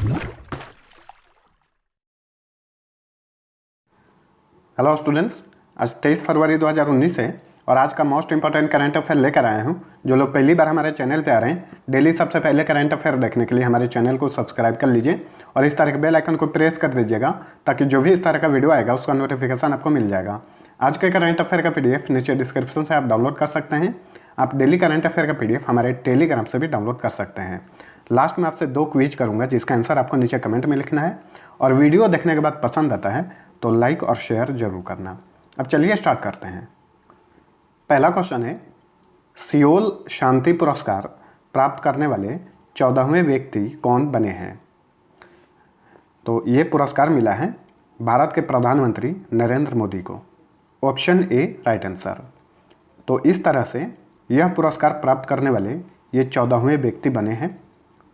Hello students, आज 23 फरवरी 2019 है और आज का मोस्ट इंपॉर्टेंट करंट अफेयर लेकर आया हूँ। जो लोग पहली बार हमारे चैनल पे आ रहे हैं, डेली सबसे पहले करंट अफेयर देखने के लिए हमारे चैनल को सब्सक्राइब कर लीजिए और इस तरह के बेल आइकन को प्रेस कर दीजिएगा ताकि जो भी इस तरह का वीडियो आएगा उसका नोटिफिकेशन आपको मिल जाएगा। आज के करंट अफेयर का PDF नीचे डिस्क्रिप्शन से आप डाउनलोड कर सकते हैं। आप डेली करंट अफेयर का PDF हमारे टेलीग्राम से भी डाउनलोड कर सकते हैं। लास्ट में आपसे 2 क्विज करूँगा जिसका आंसर आपको नीचे कमेंट में लिखना है और वीडियो देखने के बाद पसंद आता है तो लाइक और शेयर जरूर करना। अब चलिए स्टार्ट करते हैं। पहला क्वेश्चन है, सियोल शांति पुरस्कार प्राप्त करने वाले 14वें व्यक्ति कौन बने हैं? तो ये पुरस्कार मिला है भारत के प्रधानमंत्री नरेंद्र मोदी को। Option A right answer. तो इस तरह से यह पुरस्कार प्राप्त करने वाले ये 14वें व्यक्ति बने हैं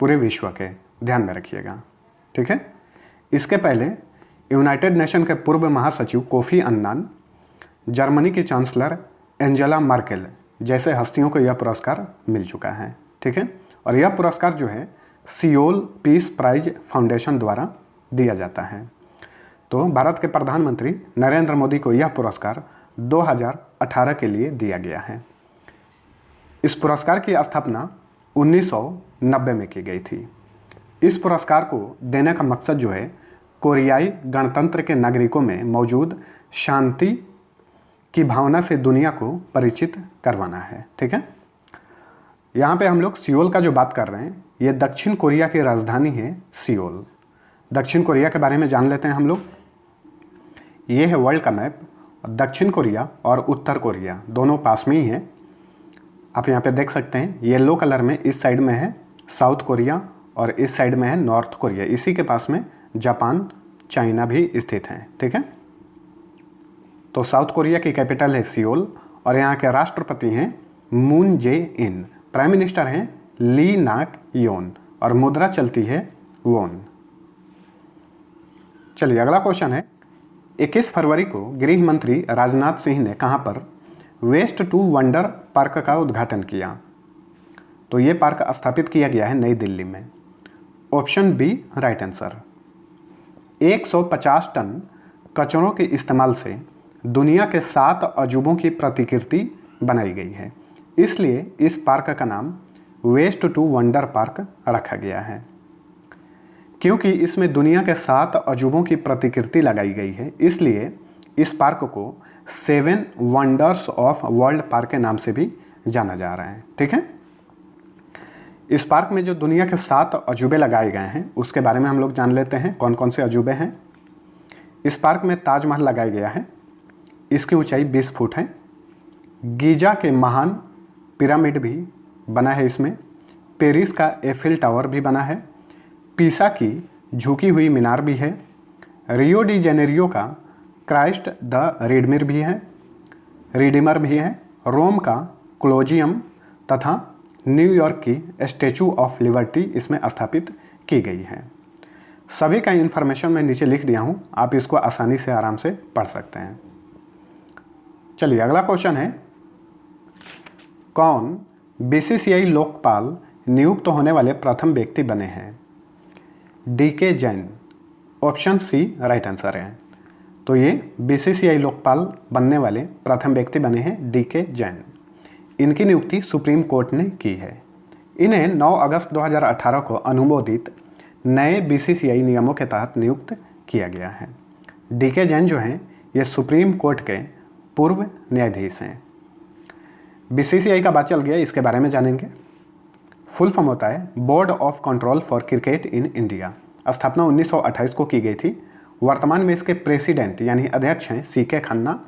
पूरे विश्व के, ध्यान में रखिएगा, ठीक है। इसके पहले यूनाइटेड नेशन के पूर्व महासचिव कोफी अन्नान, जर्मनी की चांसलर एंजेला मार्केल जैसे हस्तियों को यह पुरस्कार मिल चुका है, ठीक है। और यह पुरस्कार जो है सियोल पीस प्राइज फाउंडेशन द्वारा दिया जाता है। तो भारत के प्रधानमंत्री नरेंद्र मोदी को यह पुरस्कार 2018 के लिए दिया गया है। इस पुरस्कार की स्थापना 1990 में की गई थी। इस पुरस्कार को देने का मकसद जो है कोरियाई गणतंत्र के नागरिकों में मौजूद शांति की भावना से दुनिया को परिचित करवाना है, ठीक है। यहाँ पे हम लोग सियोल का जो बात कर रहे हैं, ये दक्षिण कोरिया की राजधानी है सियोल। दक्षिण कोरिया के बारे में जान लेते हैं हम लोग। ये है वर्ल्ड का मैप। दक्षिण कोरिया और उत्तर कोरिया दोनों पास में ही हैं। आप यहाँ पे देख सकते हैं येलो कलर में इस साइड में है साउथ कोरिया और इस साइड में है नॉर्थ कोरिया। इसी के पास में जापान, चाइना भी स्थित हैं, ठीक है। तो साउथ कोरिया की कैपिटल है सियोल और यहाँ के राष्ट्रपति हैं मून जे इन, प्राइम मिनिस्टर हैं ली नाक योन और मुद्रा चलती है वोन। चलिए अगला क्वेश्चन है, 21 फरवरी को गृह मंत्री राजनाथ सिंह ने कहाँ पर वेस्ट टू वंडर पार्क का उद्घाटन किया? तो ये पार्क स्थापित किया गया है नई दिल्ली में। Option B right answer. 150 ton कचरों के इस्तेमाल से दुनिया के 7 अजूबों की प्रतिकृति बनाई गई है, इसलिए इस पार्क का नाम वेस्ट टू वंडर पार्क रखा गया है। क्योंकि इसमें दुनिया के 7 अजूबों की प्रतिकृति लगाई गई है, इसलिए इस पार्क को 7 वंडर्स ऑफ वर्ल्ड पार्क के नाम से भी जाना जा रहा है, ठीक है। इस पार्क में जो दुनिया के 7 अजूबे लगाए गए हैं उसके बारे में हम लोग जान लेते हैं कौन कौन से अजूबे हैं। इस पार्क में ताजमहल लगाया गया है, इसकी ऊंचाई 20 फुट है। गीजा के महान पिरामिड भी बना है इसमें। पेरिस का एफिल टावर भी बना है। पीसा की झुकी हुई मीनार भी है। रियो डी जेनेरियो का क्राइस्ट द रिडीमर भी है। रोम का कोलोजियम तथा न्यूयॉर्क की स्टैचू ऑफ लिबर्टी इसमें स्थापित की गई है। सभी का इन्फॉर्मेशन मैं नीचे लिख दिया हूँ, आप इसको आसानी से आराम से पढ़ सकते हैं। चलिए अगला क्वेश्चन है, कौन BCCI लोकपाल नियुक्त होने वाले प्रथम व्यक्ति बने हैं? DK Jain. Option C right answer है। तो ये BCCI लोकपाल बनने वाले प्रथम व्यक्ति बने हैं DK जैन। इनकी नियुक्ति सुप्रीम कोर्ट ने की है। इन्हें 9 अगस्त 2018 को अनुमोदित नए BCCI नियमों के तहत नियुक्त किया गया है। DK जैन जो हैं ये सुप्रीम कोर्ट के पूर्व न्यायाधीश हैं। BCCI का बात चल गया, इसके बारे में जानेंगे। फुल फॉर्म होता है board of control for cricket in India. स्थापना 1928 को की गई थी। वर्तमान में इसके प्रेसिडेंट यानी अध्यक्ष हैं CK खन्ना,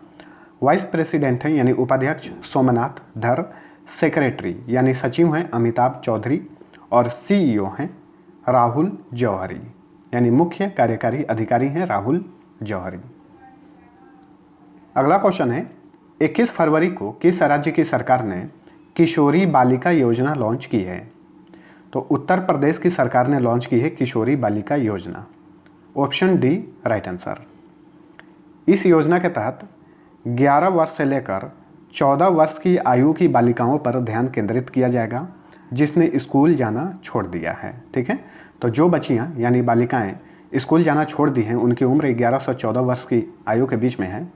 वाइस प्रेसिडेंट हैं यानी उपाध्यक्ष सोमनाथ धर, सेक्रेटरी यानी सचिव हैं अमिताभ चौधरी और CEO हैं राहुल जौहरी यानी मुख्य कार्यकारी अधिकारी हैं राहुल जौहरी। अगला क्वेश्चन है, 21 फरवरी को किस राज्य की सरकार ने किशोरी बालिका योजना लॉन्च की है? तो उत्तर प्रदेश की सरकार ने लॉन्च की है किशोरी बालिका योजना। Option D right answer. इस योजना के तहत 11 वर्ष से लेकर 14 वर्ष की आयु की बालिकाओं पर ध्यान केंद्रित किया जाएगा जिसने स्कूल जाना छोड़ दिया है। ठीक है, तो जो बच्चियाँ यानी बालिकाएं स्कूल जाना छोड़ दी हैं, उनकी उम्र 11 से 14 वर्ष की आयु के बीच में है,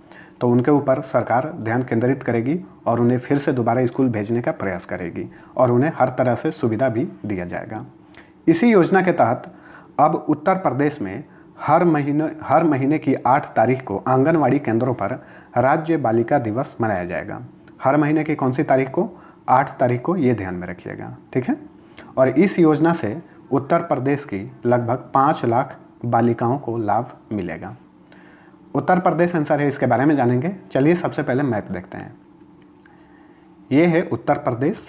तो उनके ऊपर सरकार ध्यान केंद्रित करेगी और उन्हें फिर से दोबारा स्कूल भेजने का प्रयास करेगी और उन्हें हर तरह से सुविधा भी दिया जाएगा। इसी योजना के तहत अब उत्तर प्रदेश में हर महीने की 8 तारीख को आंगनवाड़ी केंद्रों पर राज्य बालिका दिवस मनाया जाएगा। हर महीने की कौन सी तारीख को? 8 तारीख को, ये ध्यान में रखिएगा। ठीक है, और इस योजना से उत्तर प्रदेश की लगभग 5 लाख बालिकाओं को लाभ मिलेगा। उत्तर प्रदेश आंसर है, इसके बारे में जानेंगे। चलिए सबसे पहले मैप देखते हैं। ये है उत्तर प्रदेश,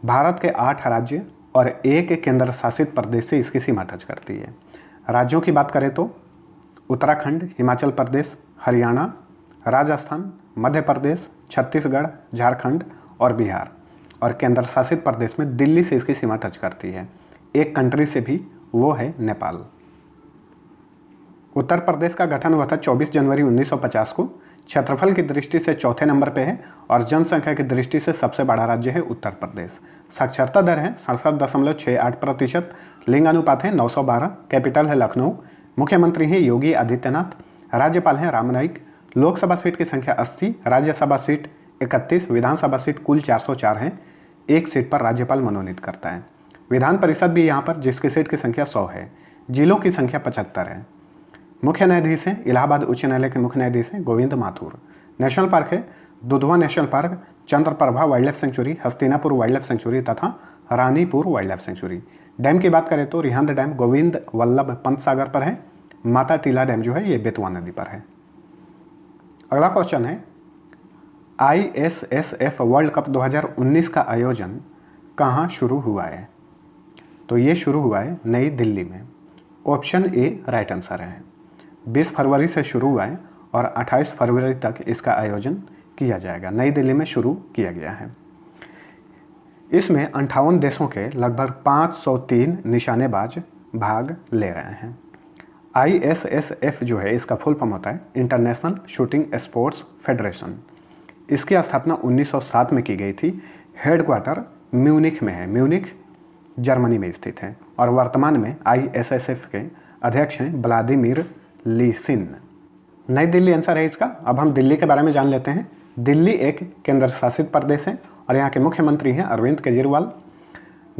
भारत के 8 राज्य और एक केंद्र शासित प्रदेश से इसकी सीमा टच करती है। राज्यों की बात करें तो उत्तराखंड, हिमाचल प्रदेश, हरियाणा, राजस्थान, मध्य प्रदेश, छत्तीसगढ़, झारखंड और बिहार, और केंद्र शासित प्रदेश में दिल्ली से इसकी सीमा टच करती है। एक कंट्री से भी, वो है नेपाल। उत्तर प्रदेश का गठन हुआ था 24 जनवरी 1950 को। क्षेत्रफल की दृष्टि से चौथे नंबर पे है और जनसंख्या की दृष्टि से सबसे बड़ा राज्य है उत्तर प्रदेश। साक्षरता दर है 67.68%, लिंगानुपात है 912, कैपिटल है लखनऊ, मुख्यमंत्री हैं योगी आदित्यनाथ, राज्यपाल हैं राम नाईक, लोकसभा सीट की संख्या 80, राज्यसभा सीट 31, विधानसभा सीट कुल 404 हैं। एक सीट पर राज्यपाल मनोनीत करता है। विधान परिषद भी यहाँ पर, जिसकी सीट की संख्या 100 है। जिलों की संख्या 75 है। मुख्य न्यायाधीश हैं इलाहाबाद उच्च न्यायालय के मुख्य न्यायाधीश हैं गोविंद माथुर। नेशनल पार्क है Dudhwa national park, Chandraprabha wildlife sanctuary, Hastinapur wildlife sanctuary तथा Ranipur wildlife sanctuary. Dam की बात करें तो रिहंद डैम गोविंद वल्लभ पंत सागर पर है। माता टीला डैम जो है ये बेतवा नदी पर है। अगला क्वेश्चन है, ISSF वर्ल्ड कप 2019 का आयोजन कहाँ शुरू हुआ है? तो ये शुरू हुआ है नई दिल्ली में। ऑप्शन ए राइट आंसर है। 20 फरवरी से शुरू हुआ है और 28 फरवरी तक इसका आयोजन किया जाएगा। नई दिल्ली में शुरू किया गया है। इसमें 58 देशों के लगभग 503 निशानेबाज भाग ले रहे हैं। ISSF जो है इसका फुल फॉर्म होता है इंटरनेशनल शूटिंग स्पोर्ट्स फेडरेशन। इसकी स्थापना 1907 में की गई थी। हेडक्वार्टर म्यूनिख में है। म्यूनिख जर्मनी में स्थित है और वर्तमान में ISSF के अध्यक्ष हैं व्लादिमीर लीसिन। नई दिल्ली आंसर है इसका। अब हम दिल्ली के बारे में जान लेते हैं। दिल्ली एक केंद्र शासित प्रदेश है और यहाँ के मुख्यमंत्री हैं अरविंद केजरीवाल।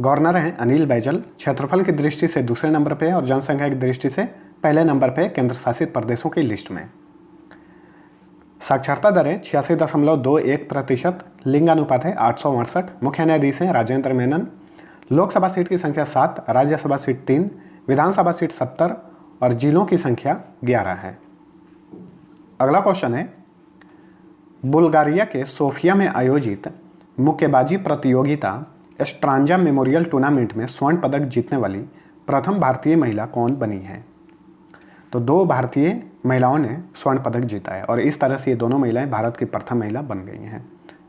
गवर्नर हैं अनिल बैजल। क्षेत्रफल की दृष्टि से दूसरे नंबर पे है और जनसंख्या की दृष्टि से पहले नंबर पे केंद्र शासित प्रदेशों की लिस्ट में। साक्षरता दर है 86.21%, लिंगानुपात है 868, मुख्य न्यायाधीश हैं राजेंद्र मेनन। लोकसभा सीट की संख्या 7, राज्यसभा सीट 3, विधानसभा सीट 70 और जिलों की संख्या 11 है। अगला क्वेश्चन है, बुल्गारिया के सोफिया में आयोजित मुक्केबाजी प्रतियोगिता स्ट्रांजा मेमोरियल टूर्नामेंट में स्वर्ण पदक जीतने वाली प्रथम भारतीय महिला कौन बनी है? तो 2 भारतीय महिलाओं ने स्वर्ण पदक जीता है और इस तरह से ये दोनों महिलाएं भारत की प्रथम महिला बन गई हैं,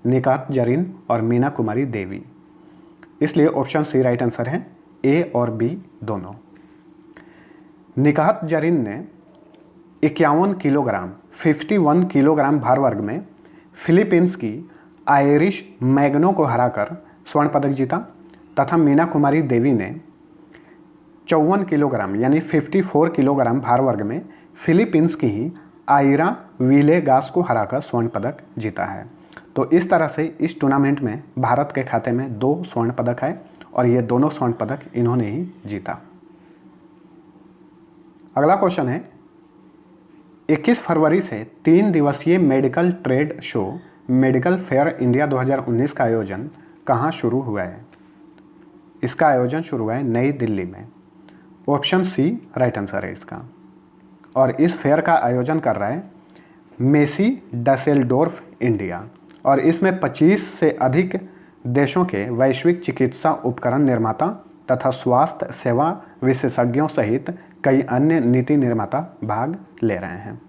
निकात जरीन और मीना कुमारी देवी। इसलिए ऑप्शन सी राइट आंसर है, ए और बी दोनों। निकात जरीन ने 51 किलोग्राम 51 किलोग्राम भार वर्ग में फिलीपींस की आयरिश मैग्नो को हराकर स्वर्ण पदक जीता तथा मीना कुमारी देवी ने 54 किलोग्राम यानी 54 किलोग्राम भार वर्ग में फिलीपींस की ही आयरा विलेगास को हराकर स्वर्ण पदक जीता है। तो इस तरह से इस टूर्नामेंट में भारत के खाते में 2 स्वर्ण पदक है और ये दोनों स्वर्ण पदक इन्होंने ही जीता। अगला क्वेश्चन है, 21 फरवरी से 3 दिवसीय medical trade show medical fair India 2019 का आयोजन कहाँ शुरू हुआ है? इसका आयोजन शुरू हुआ है नई दिल्ली में। ऑप्शन सी राइट आंसर है इसका। और इस फेयर का आयोजन कर रहा है मेसी डसेल्डोर्फ इंडिया और इसमें 25 से अधिक देशों के वैश्विक चिकित्सा उपकरण निर्माता तथा स्वास्थ्य सेवा विशेषज्ञों सहित कई अन्य नीति निर्माता भाग ले रहे हैं।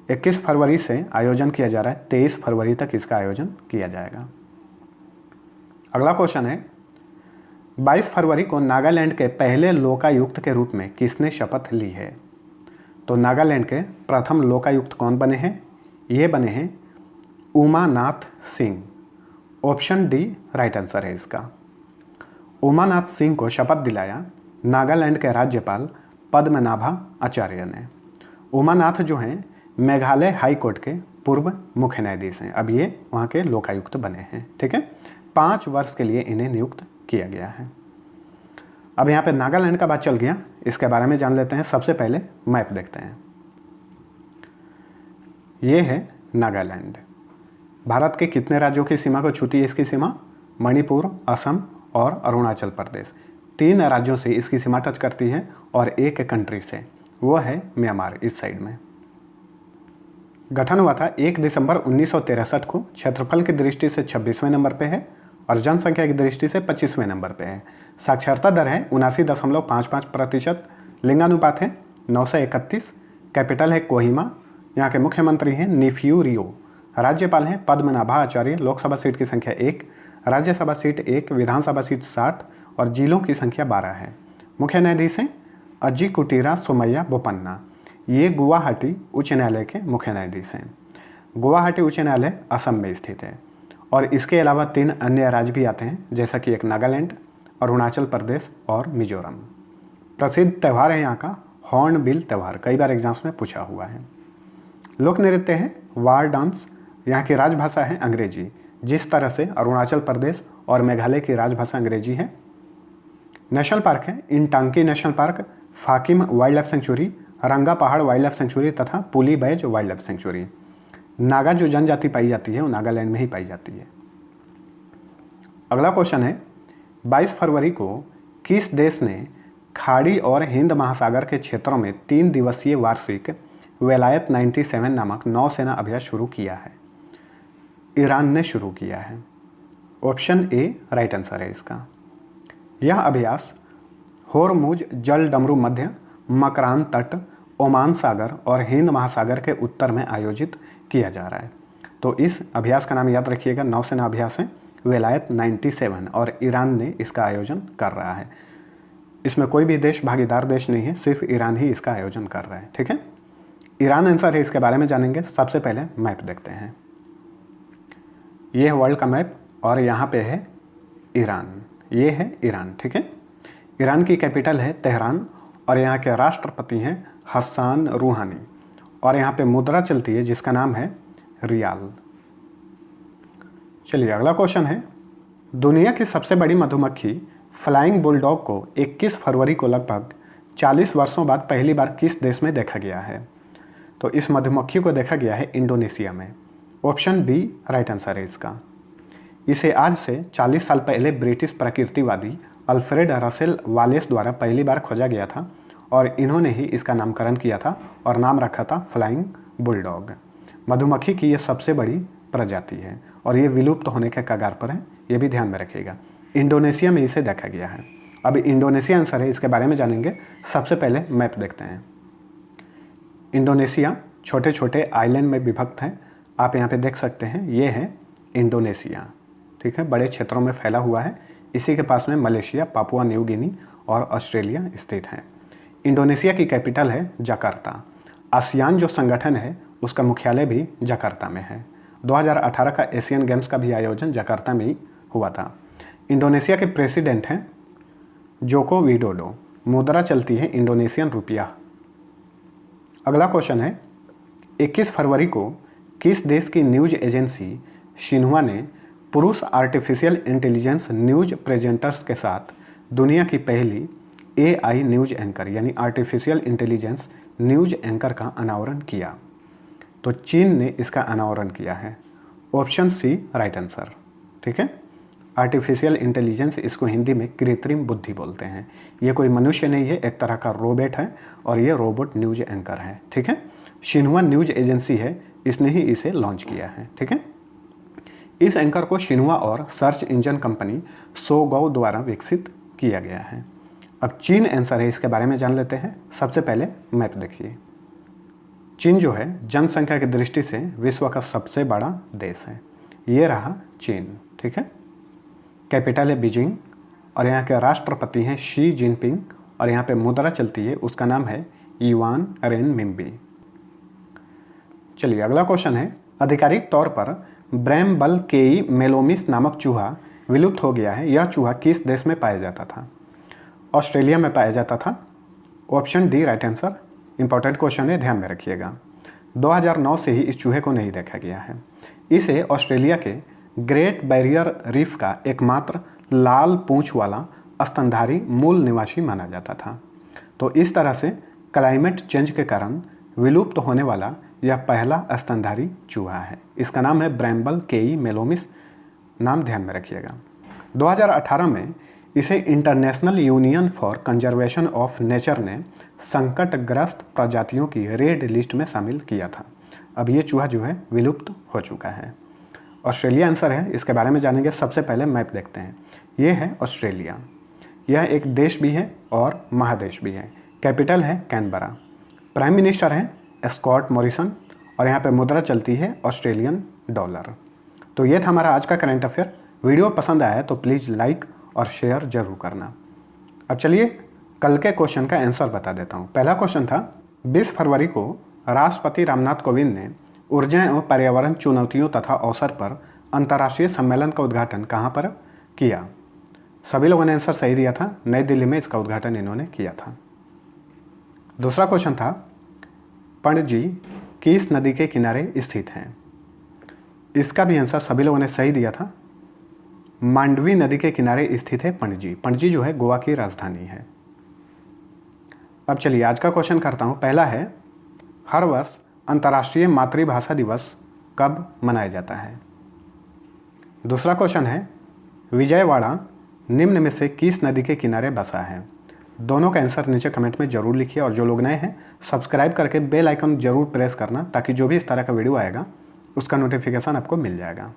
21 फरवरी से आयोजन किया जा रहा है, 23 फरवरी तक इसका आयोजन किया जाएगा। अगला क्वेश्चन है, 22 फरवरी को नागालैंड के पहले लोकायुक्त के रूप में किसने शपथ ली है? तो नागालैंड के प्रथम लोकायुक्त कौन बने हैं? ये बने हैं Umanath Singh. Option D right answer है इसका। उमानाथ सिंह को शपथ दिलाया नागालैंड के राज्यपाल पद्मनाभा आचार्य ने। उमानाथ जो हैं मेघालय हाई कोर्ट के पूर्व मुख्य न्यायाधीश हैं, अब ये वहाँ के लोकायुक्त बने हैं। ठीक है, 5 वर्ष के लिए इन्हें नियुक्त किया गया है। अब यहाँ पे नागालैंड का बात चल गया, इसके बारे में जान लेते हैं। सबसे पहले मैप देखते हैं। ये है नागालैंड। भारत के कितने राज्यों की सीमा को छूती है इसकी सीमा? मणिपुर, असम और अरुणाचल प्रदेश, 3 राज्यों से इसकी सीमा टच करती है और एक कंट्री से, वो है म्यांमार इस साइड में। गठन हुआ था 1 दिसंबर 1963 को। क्षेत्रफल की दृष्टि से 26वें नंबर पे है और जनसंख्या की दृष्टि से 25वें नंबर पे है। साक्षरता दर है 79.55%। लिंगानुपात है 931। कैपिटल है कोहिमा। यहाँ के मुख्यमंत्री हैं नीफ्यू रियो। राज्यपाल हैं पद्मनाभा आचार्य। लोकसभा सीट की संख्या 1, राज्यसभा सीट 1, विधानसभा सीट 60 और जिलों की संख्या 12 है। मुख्य न्यायाधीश हैं अजी कुटीरा सोमैया बोपन्ना। ये गुवाहाटी उच्च न्यायालय के मुख्य न्यायाधीश हैं। गुवाहाटी उच्च न्यायालय असम में स्थित है और इसके अलावा 3 अन्य राज्य भी आते हैं, जैसा कि एक नागालैंड, अरुणाचल प्रदेश और मिजोरम। प्रसिद्ध त्यौहार है यहाँ का हॉर्नबिल त्यौहार, कई बार एग्जाम्स में पूछा हुआ है। लोक नृत्य है वार डांस। यहाँ की राजभाषा है अंग्रेजी, जिस तरह से अरुणाचल प्रदेश और मेघालय की राजभाषा अंग्रेजी है। नेशनल पार्क है Intanki national park, Fakim wildlife sanctuary, Ranga Pahar wildlife sanctuary तथा Pulie Badze wildlife sanctuary. Naga जो जनजाति पाई जाती है वो नागालैंड में ही पाई जाती है। अगला क्वेश्चन है 22 फरवरी को किस देश ने खाड़ी और हिंद महासागर के क्षेत्रों में 3 दिवसीय वार्षिक वेलायत 97 नामक नौसेना अभ्यास शुरू किया है? ईरान ने शुरू किया है। ऑप्शन ए राइट आंसर है इसका। यह अभ्यास होर्मुज जल डमरू मध्य, मकरान तट, ओमान सागर और हिंद महासागर के उत्तर में आयोजित किया जा रहा है। तो इस अभ्यास का नाम याद रखिएगा, नौसेना अभ्यास है वेलायत 97 और ईरान ने इसका आयोजन कर रहा है। इसमें कोई भी देश भागीदार देश नहीं है, सिर्फ ईरान ही इसका आयोजन कर रहा है। ठीक है, ईरान आंसर है, इसके बारे में जानेंगे। सबसे पहले मैप देखते हैं। ये है वर्ल्ड का मैप और यहाँ पे है ईरान, ये है ईरान। ठीक है, ईरान की कैपिटल है तेहरान और यहाँ के राष्ट्रपति हैं हसन रूहानी और यहाँ पे मुद्रा चलती है जिसका नाम है रियाल। चलिए अगला क्वेश्चन है, दुनिया की सबसे बड़ी मधुमक्खी फ्लाइंग बुलडॉग को 21 फरवरी को लगभग 40 वर्षों बाद पहली बार किस देश में देखा गया है? तो इस मधुमक्खी को देखा गया है इंडोनेशिया में। ऑप्शन बी राइट आंसर है इसका। इसे आज से 40 साल पहले ब्रिटिश प्रकृतिवादी अल्फ्रेड रसेल वालेस द्वारा पहली बार खोजा गया था और इन्होंने ही इसका नामकरण किया था और नाम रखा था फ्लाइंग बुलडॉग। मधुमक्खी की ये सबसे बड़ी प्रजाति है और ये विलुप्त होने के कगार पर है, ये भी ध्यान में रखिएगा। इंडोनेशिया में इसे देखा गया है। अब इंडोनेशिया आंसर है, इसके बारे में जानेंगे। सबसे पहले मैप देखते हैं। इंडोनेशिया छोटे छोटे आइलैंड में विभक्त है, आप यहाँ पे देख सकते हैं, ये है इंडोनेशिया। ठीक है, बड़े क्षेत्रों में फैला हुआ है। इसी के पास में मलेशिया, पापुआ न्यू गिनी और ऑस्ट्रेलिया स्थित हैं। इंडोनेशिया की कैपिटल है जकार्ता। आसियान जो संगठन है उसका मुख्यालय भी जकार्ता में है। 2018 का एशियन गेम्स का भी आयोजन जकार्ता में ही हुआ था। इंडोनेशिया के प्रेसिडेंट हैं जोको विडोडो। मुद्रा चलती है इंडोनेशियन रुपया। अगला क्वेश्चन है, 21 फरवरी को किस देश की न्यूज एजेंसी शिन्हुआ ने पुरुष आर्टिफिशियल इंटेलिजेंस न्यूज प्रेजेंटर्स के साथ दुनिया की पहली AI न्यूज एंकर यानी आर्टिफिशियल इंटेलिजेंस न्यूज एंकर का अनावरण किया? तो चीन ने इसका अनावरण किया है। Option C right answer. ठीक है, आर्टिफिशियल इंटेलिजेंस, इसको हिंदी में कृत्रिम बुद्धि बोलते हैं। ये कोई मनुष्य नहीं है, एक तरह का रोबोट है और ये रोबोट न्यूज एंकर है। ठीक है, शिन्हुआ न्यूज एजेंसी है, इसने ही इसे लॉन्च किया है। ठीक है, इस एंकर को शिन्हुआ और सर्च इंजन कंपनी सोगो द्वारा विकसित किया गया है। अब चीन आंसर है, इसके बारे में जान लेते हैं। सबसे पहले मैप देखिए। चीन जो है जनसंख्या की दृष्टि से विश्व का सबसे बड़ा देश है। ये रहा चीन। ठीक है, कैपिटल है बीजिंग और यहाँ के राष्ट्रपति हैं शी जिनपिंग और यहाँ पे मुद्रा चलती है, उसका नाम है युआन रेनमिनबी। चलिए अगला क्वेश्चन है, आधिकारिक तौर पर ब्रैमबल केई मेलोमिस नामक चूहा विलुप्त हो गया है, यह चूहा किस देश में पाया जाता था? ऑस्ट्रेलिया में पाया जाता था। Option D right answer. Important question है, ध्यान में रखिएगा। 2009 से ही इस चूहे को नहीं देखा गया है। इसे ऑस्ट्रेलिया के ग्रेट बैरियर रीफ का एकमात्र लाल पूंछ वाला स्तनधारी मूल निवासी माना जाता था। तो इस तरह से क्लाइमेट चेंज के कारण विलुप्त होने वाला यह पहला स्तनधारी चूहा है। इसका नाम है ब्रैम्बल केई मेलोमिस, नाम ध्यान में रखिएगा। 2018 में इसे international union for conservation of nature ने संकटग्रस्त प्रजातियों की रेड लिस्ट में शामिल किया था। अब ये चूहा जो है विलुप्त हो चुका है। ऑस्ट्रेलिया आंसर है, इसके बारे में जानेंगे। सबसे पहले मैप देखते हैं। ये है ऑस्ट्रेलिया। यह एक देश भी है और महादेश भी है। कैपिटल है कैनबरा। प्राइम मिनिस्टर है स्कॉट मॉरिसन और यहाँ पे मुद्रा चलती है ऑस्ट्रेलियन डॉलर। तो ये था हमारा आज का करंट अफेयर। वीडियो पसंद आया तो प्लीज़ लाइक और शेयर जरूर करना। अब चलिए कल के क्वेश्चन का आंसर बता देता हूँ। पहला क्वेश्चन था 20 फरवरी को राष्ट्रपति रामनाथ कोविंद ने ऊर्जा एवं पर्यावरण चुनौतियों तथा अवसर पर अंतर्राष्ट्रीय सम्मेलन का उद्घाटन कहाँ पर किया? सभी लोगों ने आंसर सही दिया था। नई दिल्ली में इसका उद्घाटन इन्होंने किया था। दूसरा क्वेश्चन था पणजी किस नदी के किनारे स्थित है? इसका भी आंसर सभी लोगों ने सही दिया था। मांडवी नदी के किनारे स्थित है पणजी। पणजी जो है गोवा की राजधानी है। अब चलिए आज का क्वेश्चन करता हूँ। पहला है हर वर्ष अंतर्राष्ट्रीय मातृभाषा दिवस कब मनाया जाता है? दूसरा क्वेश्चन है विजयवाड़ा निम्न में से किस नदी के किनारे बसा है? दोनों का आंसर नीचे कमेंट में जरूर लिखिए और जो लोग नए हैं सब्सक्राइब करके बेल आइकन जरूर प्रेस करना ताकि जो भी इस तरह का वीडियो आएगा उसका नोटिफिकेशन आपको मिल जाएगा।